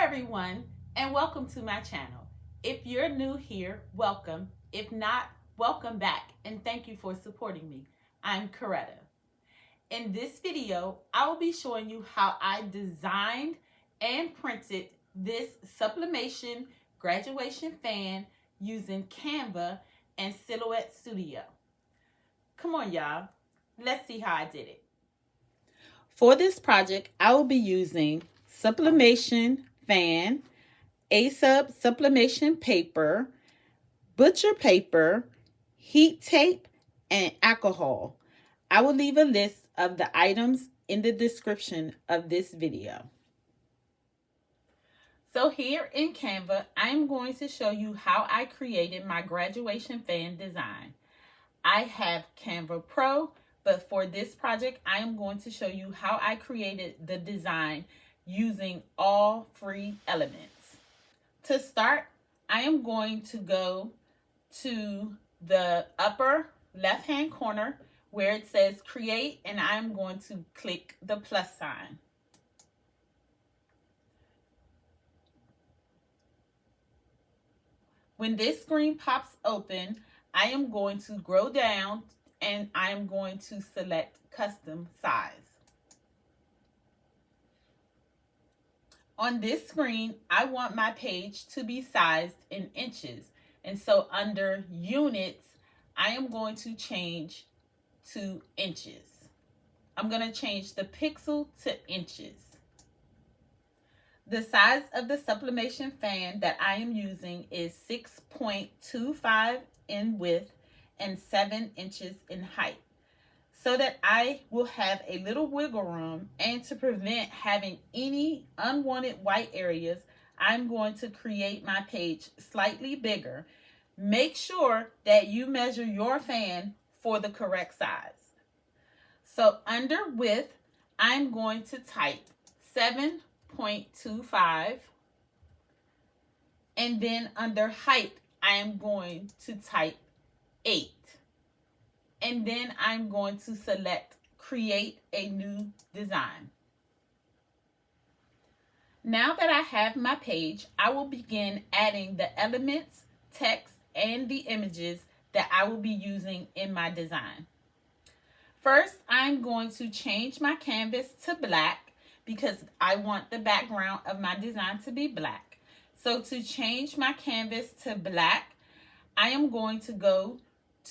everyone, and welcome to my channel. If you're new here, welcome. If not, welcome back, and thank you for supporting me. I'm Coretta. In this video, I will be showing you how I designed and printed this sublimation graduation fan using Canva and Silhouette Studio. Come on, y'all. Let's see how I did it. For this project, I will be using Sublimation fan, sublimation paper, butcher paper, heat tape, and alcohol. I will leave a list of the items in the description of this video. So here in Canva, I am going to show you how I created my graduation fan design. I have Canva Pro, but for this project, I am going to show you how I created the design using all free elements. To start, I am going to go to the upper left-hand corner where it says create, and I'm going to click the plus sign. When this screen pops open, I am going to scroll down and I am going to select custom size. On this screen, I want my page to be sized in inches. And so under units, I am going to change to inches. I'm going to change the pixel to inches. The size of the sublimation fan that I am using is 6.25 in width and 7 inches in height, so that I will have a little wiggle room, and to prevent having any unwanted white areas, I'm going to create my page slightly bigger. Make sure that you measure your fan for the correct size. So under width, I'm going to type 7.25, and then under height, I am going to type 8. And then I'm going to select create a new design. Now that I have my page, I will begin adding the elements, text, and the images that I will be using in my design. First, I'm going to change my canvas to black because I want the background of my design to be black. So to change my canvas to black, I am going to go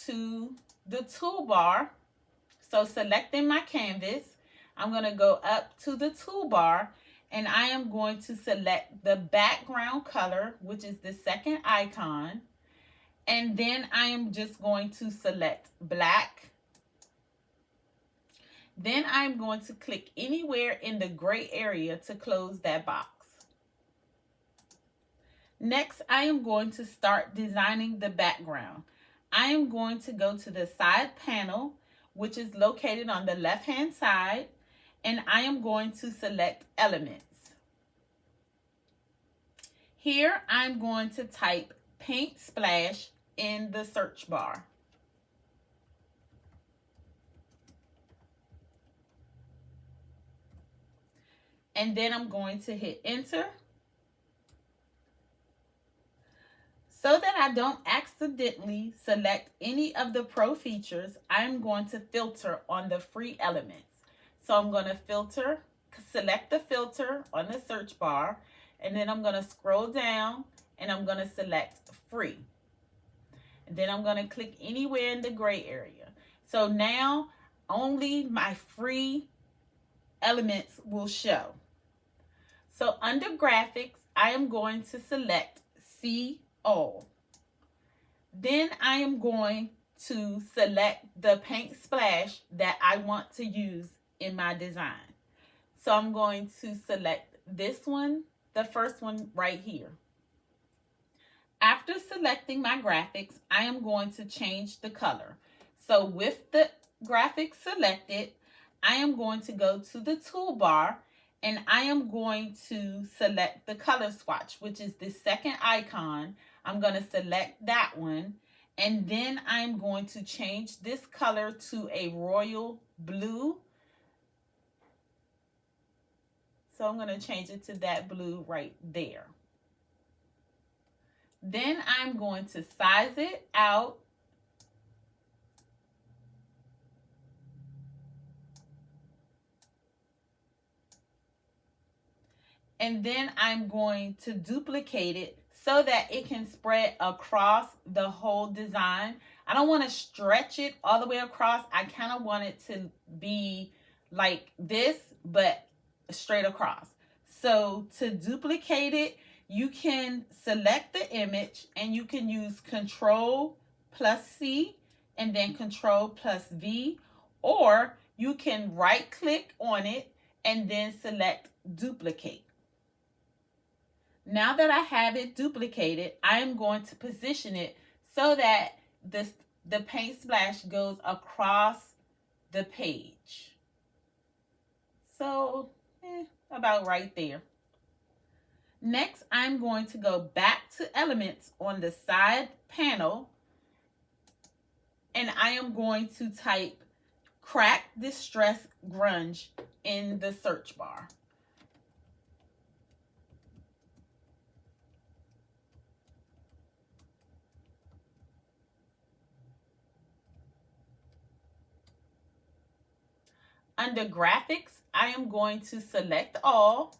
to the toolbar. So selecting my canvas, I'm going to go up to the toolbar and I am going to select the background color, which is the second icon. And then I am just going to select black. Then I'm going to click anywhere in the gray area to close that box. Next, I am going to start designing the background. I am going to go to the side panel, which is located on the left-hand side, and I am going to select elements. Here, I'm going to type paint splash in the search bar. And then I'm going to hit enter. So that I don't accidentally select any of the pro features, I'm going to filter on the free elements. So I'm going to select the filter on the search bar, and then I'm going to scroll down and I'm going to select free. And then I'm going to click anywhere in the gray area. So now only my free elements will show. So under graphics, I am going to select see all. Then I am going to select the paint splash that I want to use in my design. So I'm going to select this one, the first one right here. After selecting my graphics, I am going to change the color. So with the graphics selected, I am going to go to the toolbar and I am going to select the color swatch, which is the second icon. I'm going to select that one, and then I'm going to change this color to a royal blue. So I'm going to change it to that blue right there. Then I'm going to size it out. And then I'm going to duplicate it so that it can spread across the whole design. I don't want to stretch it all the way across. I kind of want it to be like this, but straight across. So to duplicate it, you can select the image and you can use Control plus C and then Control plus V, or you can right click on it and then select duplicate. Now that I have it duplicated, I am going to position it so that the paint splash goes across the page. So, about right there. Next, I'm going to go back to elements on the side panel, and I am going to type Crack Distress Grunge in the search bar. Under graphics, I am going to select all.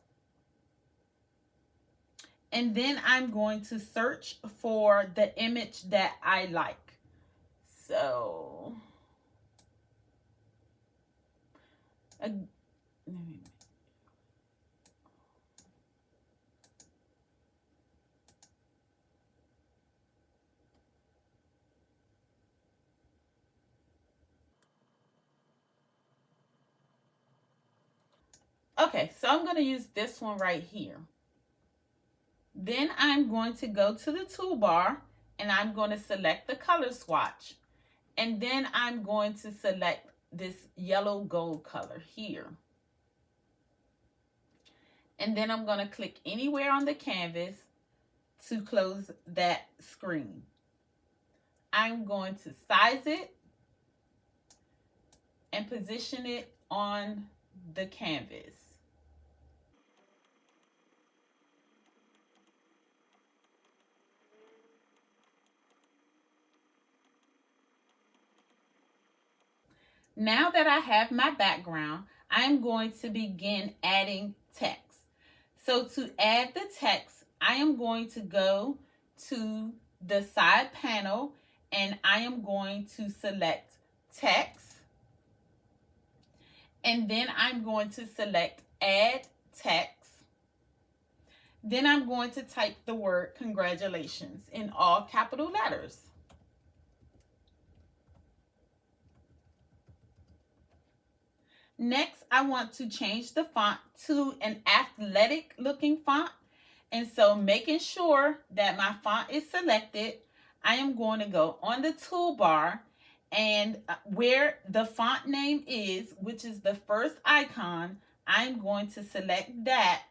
And then I'm going to search for the image that I like. So, okay, so I'm going to use this one right here. Then I'm going to go to the toolbar and I'm going to select the color swatch. And then I'm going to select this yellow gold color here. And then I'm going to click anywhere on the canvas to close that screen. I'm going to size it and position it on the canvas. Now that I have my background, I'm going to begin adding text. So to add the text, I am going to go to the side panel and I am going to select text. And then I'm going to select add text. Then I'm going to type the word congratulations in all capital letters. Next, I want to change the font to an athletic looking font. And so making sure that my font is selected, I am going to go on the toolbar and where the font name is, which is the first icon, I'm going to select that.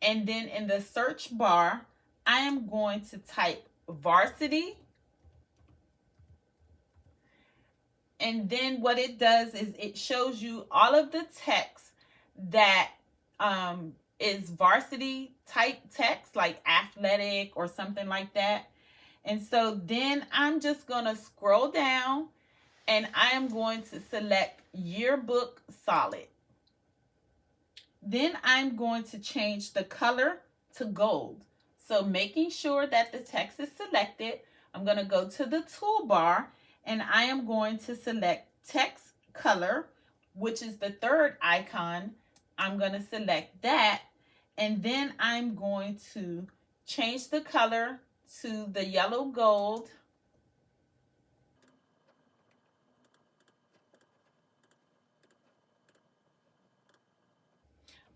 And then in the search bar, I am going to type Varsity. And then what it does is it shows you all of the text that is varsity type text, like athletic or something like that. And so then I'm just going to scroll down and I am going to select Yearbook Solid. Then I'm going to change the color to gold. So making sure that the text is selected, I'm going to go to the toolbar and I am going to select text color, which is the third icon. I'm going to select that. And then I'm going to change the color to the yellow gold.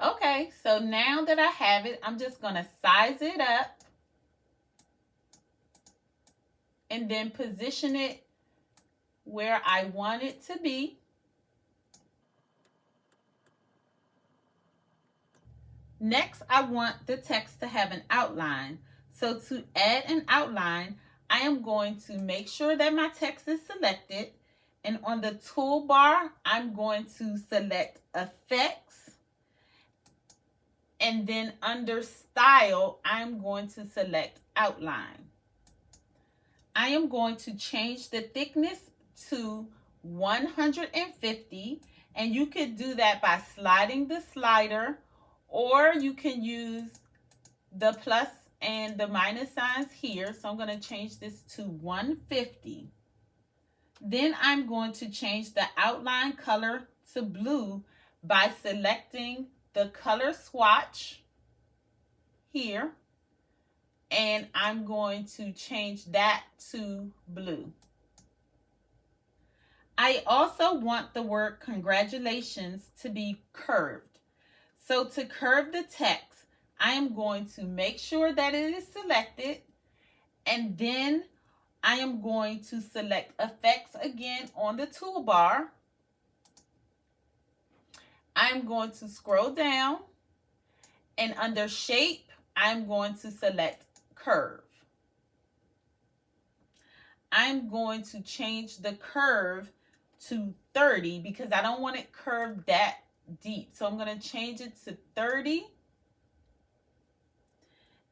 Okay, so now that I have it, I'm just going to size it up and then position it where I want it to be. Next, I want the text to have an outline. So to add an outline, I am going to make sure that my text is selected. And on the toolbar, I'm going to select Effects. And then under style, I'm going to select outline. I am going to change the thickness to 150, and you could do that by sliding the slider, or you can use the plus and the minus signs here. So I'm going to change this to 150. Then I'm going to change the outline color to blue by selecting the color swatch here, and I'm going to change that to blue. I also want the word congratulations to be curved. So to curve the text, I am going to make sure that it is selected, and then I am going to select effects again on the toolbar. I'm going to scroll down, and under shape, I'm going to select curve. I'm going to change the curve to 30 because I don't want it curved that deep. So I'm going to change it to 30.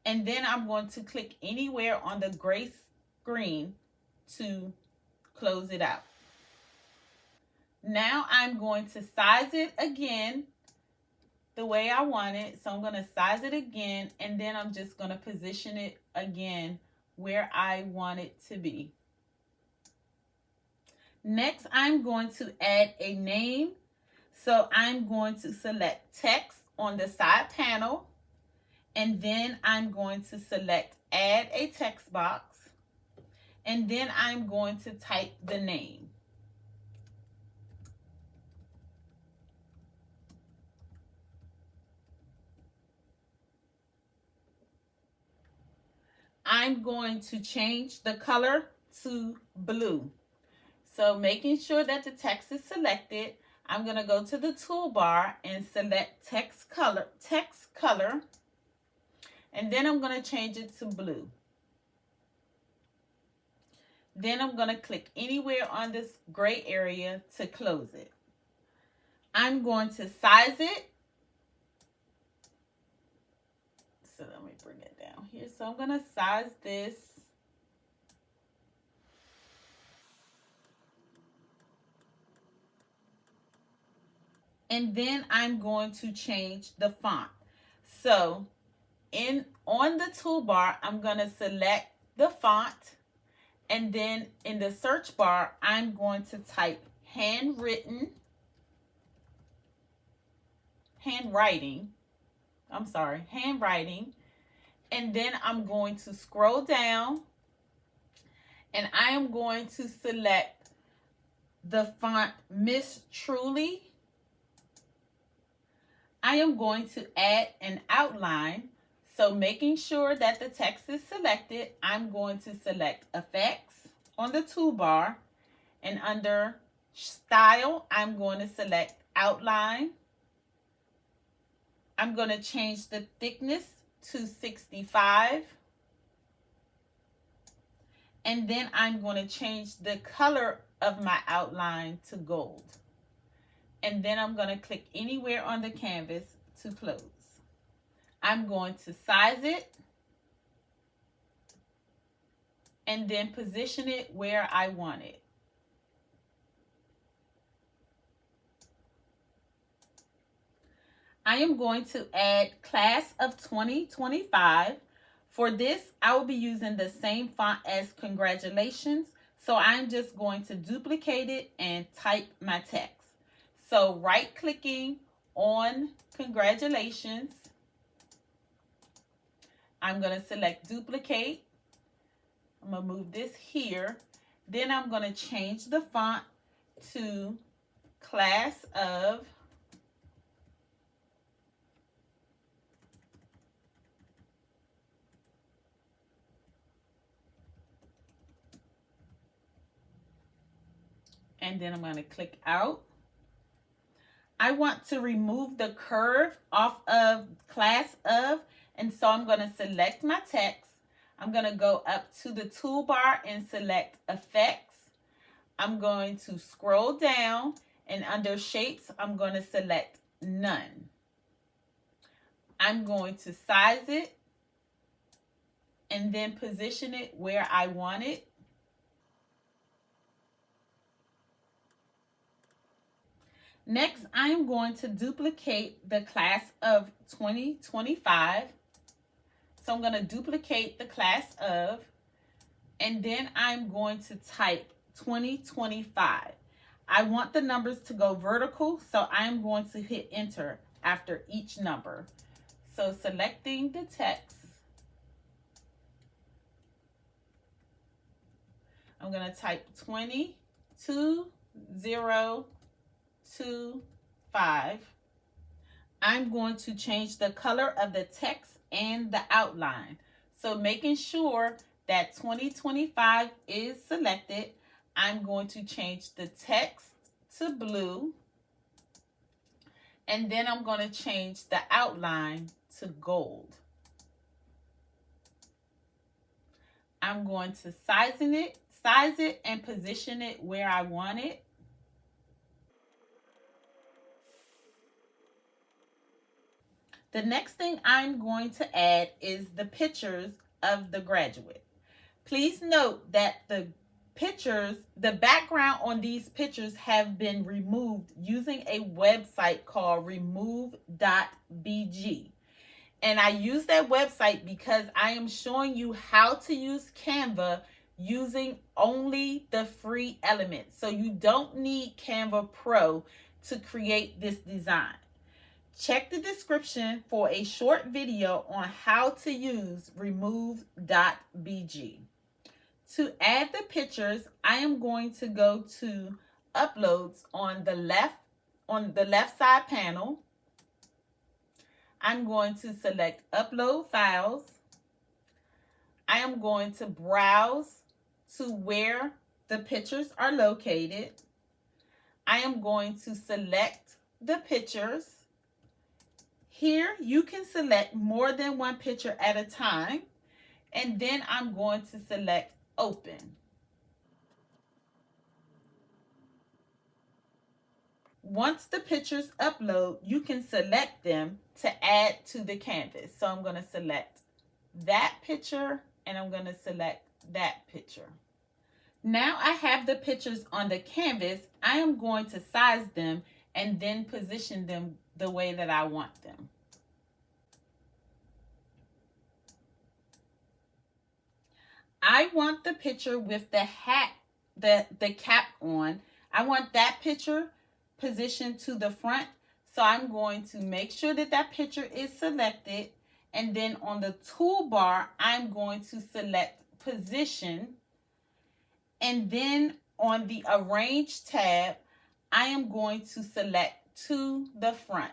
And then I'm going to click anywhere on the gray screen to close it out. Now I'm going to size it again the way I want it. So I'm going to size it again, and then I'm just going to position it again where I want it to be. Next, I'm going to add a name. So I'm going to select text on the side panel, and then I'm going to select add a text box, and then I'm going to type the name. I'm going to change the color to blue. So making sure that the text is selected, I'm going to go to the toolbar and select text color, and then I'm going to change it to blue. Then I'm going to click anywhere on this gray area to close it. I'm going to size it. So let me bring it down here. So I'm going to size this. And then I'm going to change the font. So on the toolbar, I'm going to select the font. And then in the search bar, I'm going to type handwriting. And then I'm going to scroll down, and I am going to select the font Miss Truly. I am going to add an outline. So making sure that the text is selected, I'm going to select effects on the toolbar, and under style, I'm going to select outline. I'm going to change the thickness to 65. And then I'm going to change the color of my outline to gold. And then I'm going to click anywhere on the canvas to close. I'm going to size it and then position it where I want it. I am going to add class of 2025. For this, I will be using the same font as congratulations. So I'm just going to duplicate it and type my text. So right clicking on congratulations, I'm going to select duplicate. I'm going to move this here. Then I'm going to change the font to class of and then I'm going to click out. I want to remove the curve off of class of, and so I'm going to select my text. I'm going to go up to the toolbar and select effects. I'm going to scroll down, and under shapes, I'm going to select none. I'm going to size it and then position it where I want it. Next, I'm going to duplicate the class of 2025. So I'm going to duplicate the class of, and then I'm going to type 2025. I want the numbers to go vertical, so I'm going to hit enter after each number. So selecting the text, I'm going to type 22025. I'm going to change the color of the text and the outline. So making sure that 2025 is selected, I'm going to change the text to blue. And then I'm going to change the outline to gold. I'm going to size it and position it where I want it. The next thing I'm going to add is the pictures of the graduate. Please note that the background on these pictures have been removed using a website called remove.bg. And I use that website because I am showing you how to use Canva using only the free elements. So you don't need Canva Pro to create this design. Check the description for a short video on how to use remove.bg. To add the pictures, I am going to go to Uploads on the left side panel. I'm going to select Upload Files. I am going to browse to where the pictures are located. I am going to select the pictures. Here, you can select more than one picture at a time. And then I'm going to select Open. Once the pictures upload, you can select them to add to the canvas. So I'm going to select that picture and I'm going to select that picture. Now I have the pictures on the canvas. I am going to size them and then position them the way that I want them. I want the picture with the hat, the cap on. I want that picture positioned to the front. So I'm going to make sure that that picture is selected. And then on the toolbar, I'm going to select Position. And then on the Arrange tab, I am going to select To the Front.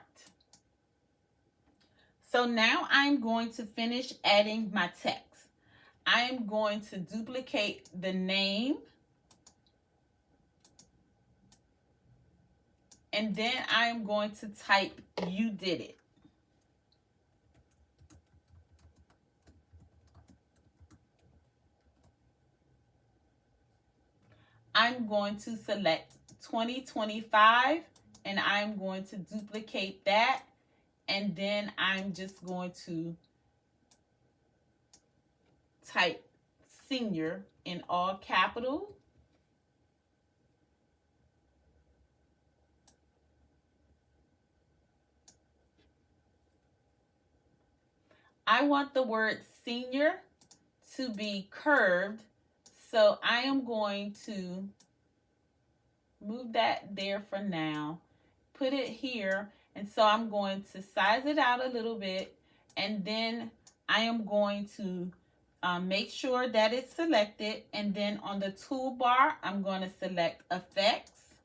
So now I'm going to finish adding my text. I am going to duplicate the name. And then I am going to type "You did it." I'm going to select 2025 and I'm going to duplicate that. And then I'm just going to type senior in all capital. I want the word senior to be curved, so I am going to move that there for now, put it here, and so I'm going to size it out a little bit, and then I am going to make sure that it's selected, and then on the toolbar, I'm going to select Effects,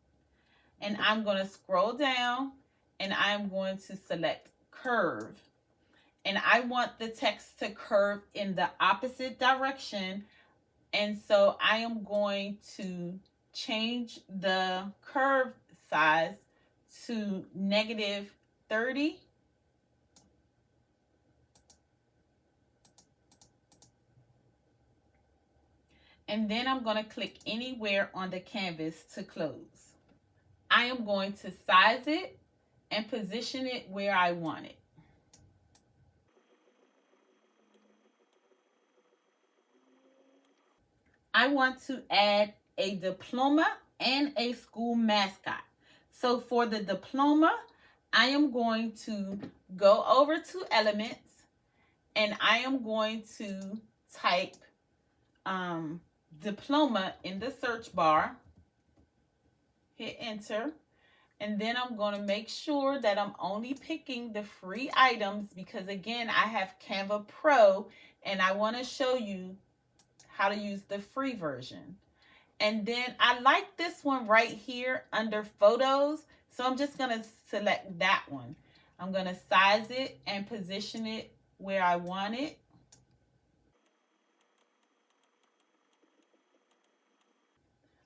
and I'm going to scroll down, and I'm going to select Curve. And I want the text to curve in the opposite direction. And so I am going to change the curve size to -30. And then I'm going to click anywhere on the canvas to close. I am going to size it and position it where I want it. I want to add a diploma and a school mascot. So for the diploma, I am going to go over to Elements and I am going to type diploma in the search bar, hit enter, and then I'm going to make sure that I'm only picking the free items because again, I have Canva Pro and I want to show you how to use the free version. And then I like this one right here under photos. So I'm just going to select that one. I'm going to size it and position it where I want it.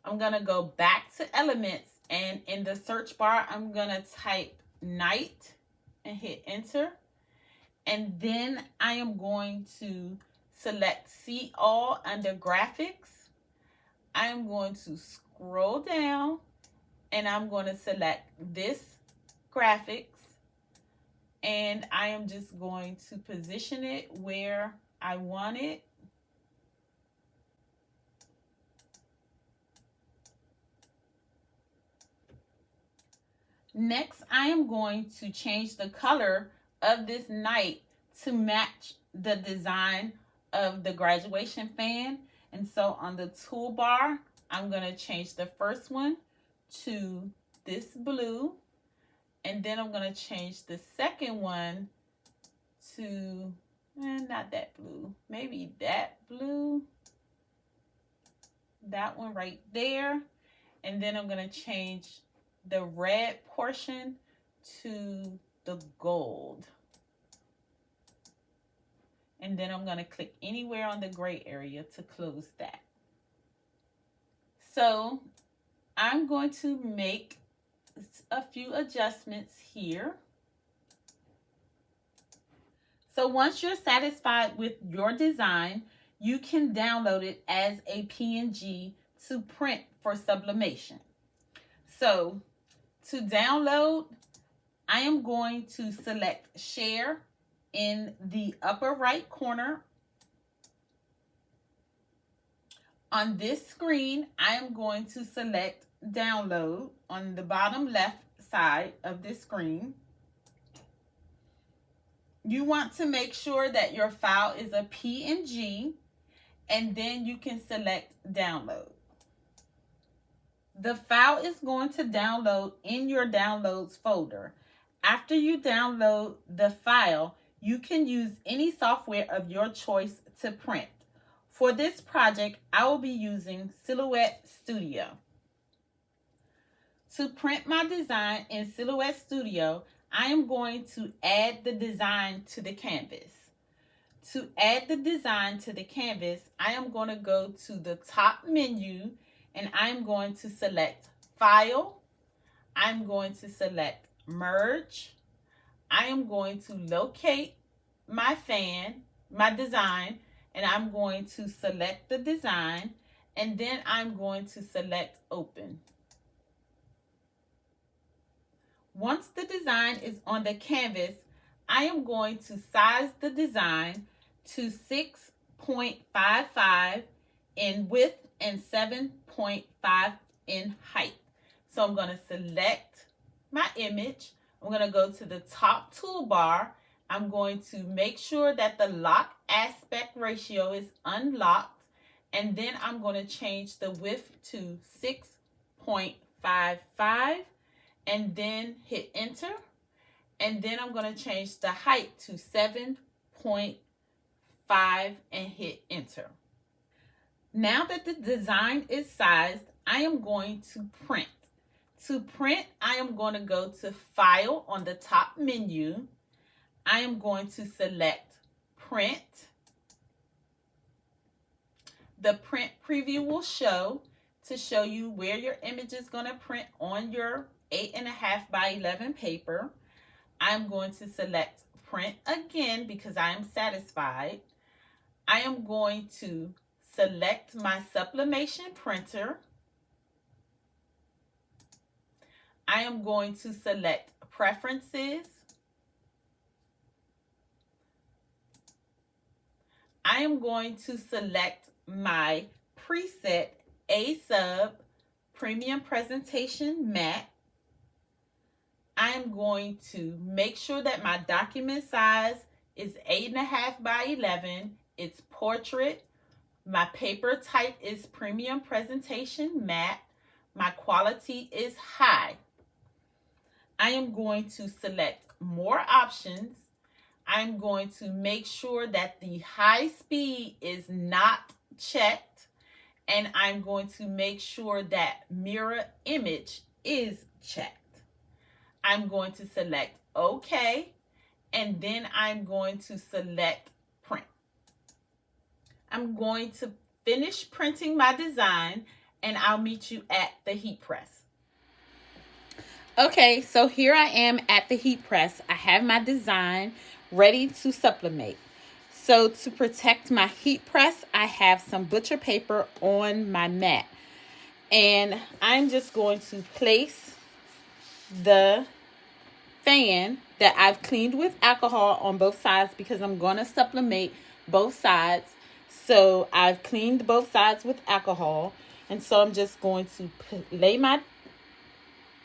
I'm going to go back to Elements and in the search bar, I'm going to type night and hit enter. And then I am going to select See All under graphics. I am going to scroll down and I'm going to select this graphics and I am just going to position it where I want it. Next, I am going to change the color of this night to match the design of the graduation fan. And so on the toolbar, I'm going to change the first one to this blue. And then I'm going to change the second one to, not that blue, maybe that blue. That one right there. And then I'm going to change the red portion to the gold. And then I'm going to click anywhere on the gray area to close that. So I'm going to make a few adjustments here. So once you're satisfied with your design, you can download it as a PNG to print for sublimation. So to download, I am going to select Share in the upper right corner. On this screen, I am going to select Download on the bottom left side of this screen. You want to make sure that your file is a PNG, and then you can select Download. The file is going to download in your Downloads folder. After you download the file, you can use any software of your choice to print. For this project, I will be using Silhouette Studio. To print my design in Silhouette Studio, I am going to add the design to the canvas. To add the design to the canvas, I am going to go to the top menu and I'm going to select File. I'm going to select Merge. I am going to locate my fan, my design, and I'm going to select the design, and then I'm going to select Open. Once the design is on the canvas, I am going to size the design to 6.55 in width and 7.5 in height. So I'm going to select my image. I'm going to go to the top toolbar. I'm going to make sure that the lock aspect ratio is unlocked. And then I'm going to change the width to 6.55 and then hit enter. And then I'm going to change the height to 7.5 and hit enter. Now that the design is sized, I am going to print. To print, I am going to go to File on the top menu. I am going to select Print. The print preview will show to show you where your image is going to print on your 8.5 by 11 paper. I'm going to select Print again because I am satisfied. I am going to select my sublimation printer. I am going to select Preferences. I am going to select my preset A Sub Premium Presentation Matte. I am going to make sure that my document size is 8.5 by 11. It's portrait. My paper type is Premium Presentation Matte. My quality is high. I am going to select more options. I'm going to make sure that the high speed is not checked. And I'm going to make sure that mirror image is checked. I'm going to select OK, and then I'm going to select print. I'm going to finish printing my design, and I'll meet you at the heat press. Okay, so here I am at the heat press. I have my design ready to sublimate. So to protect my heat press, I have some butcher paper on my mat. And I'm just going to place the fan that I've cleaned with alcohol on both sides because I'm going to sublimate both sides. So I've cleaned both sides with alcohol. And so I'm just going to lay my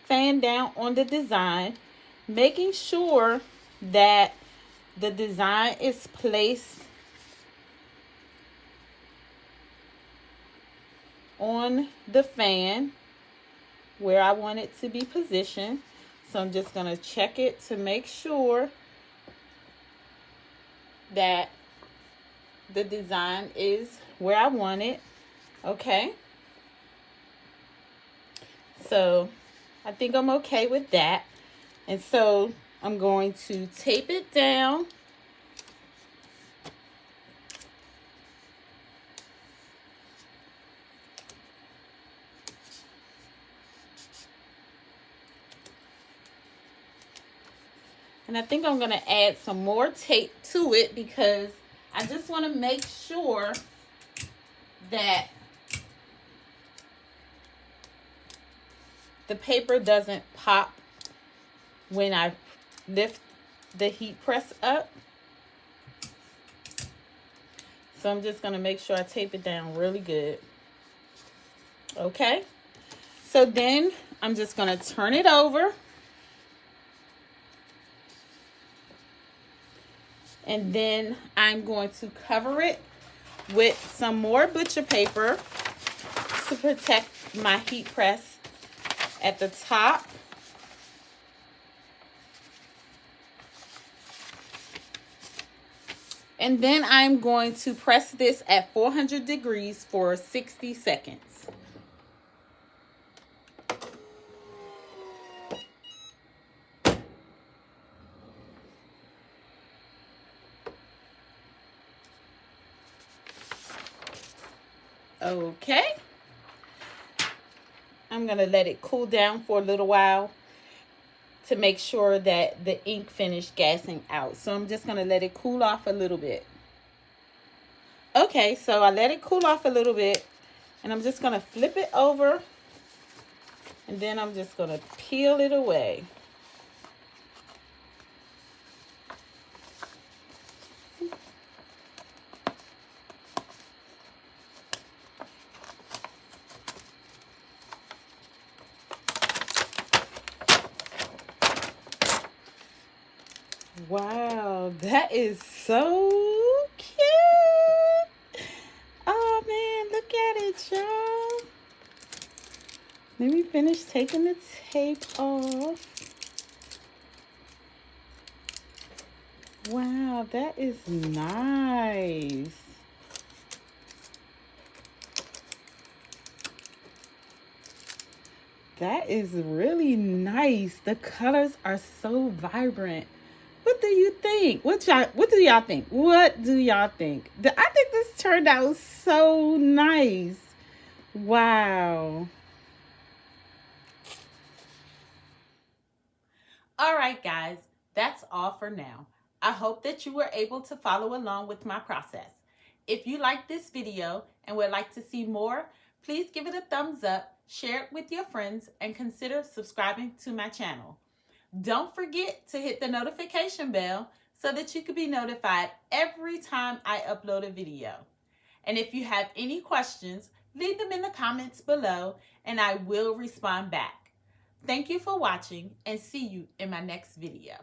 fan down on the design, making sure that the design is placed on the fan where I want it to be positioned. So I'm just going to check it to make sure that the design is where I want it. Okay. So I think I'm okay with that. And so I'm going to tape it down. And I think I'm going to add some more tape to it because I just want to make sure that the paper doesn't pop when I lift the heat press up. So I'm just going to make sure I tape it down really good. Okay. So then I'm just going to turn it over. And then I'm going to cover it with some more butcher paper to protect my heat press at the top. And then I'm going to press this at 400 degrees for 60 seconds. Okay. I'm going to let it cool down for a little while to make sure that the ink finished gassing out. So I'm just going to let it cool off a little bit. Okay, so I let it cool off a little bit, and I'm just going to flip it over, and then I'm just going to peel it away. Wow, that is so cute. Oh man, look at it, y'all. Let me finish taking the tape off. Wow, that is nice. That is really nice. The colors are so vibrant. What do you think? What do y'all think? What do y'all think? I think this turned out so nice. Wow. All right, guys, that's all for now. I hope that you were able to follow along with my process. If you like this video and would like to see more, please give it a thumbs up, share it with your friends, and consider subscribing to my channel. Don't forget to hit the notification bell so that you can be notified every time I upload a video. And if you have any questions, Leave them in the comments below and I will respond back. Thank you for watching and see you in my next video.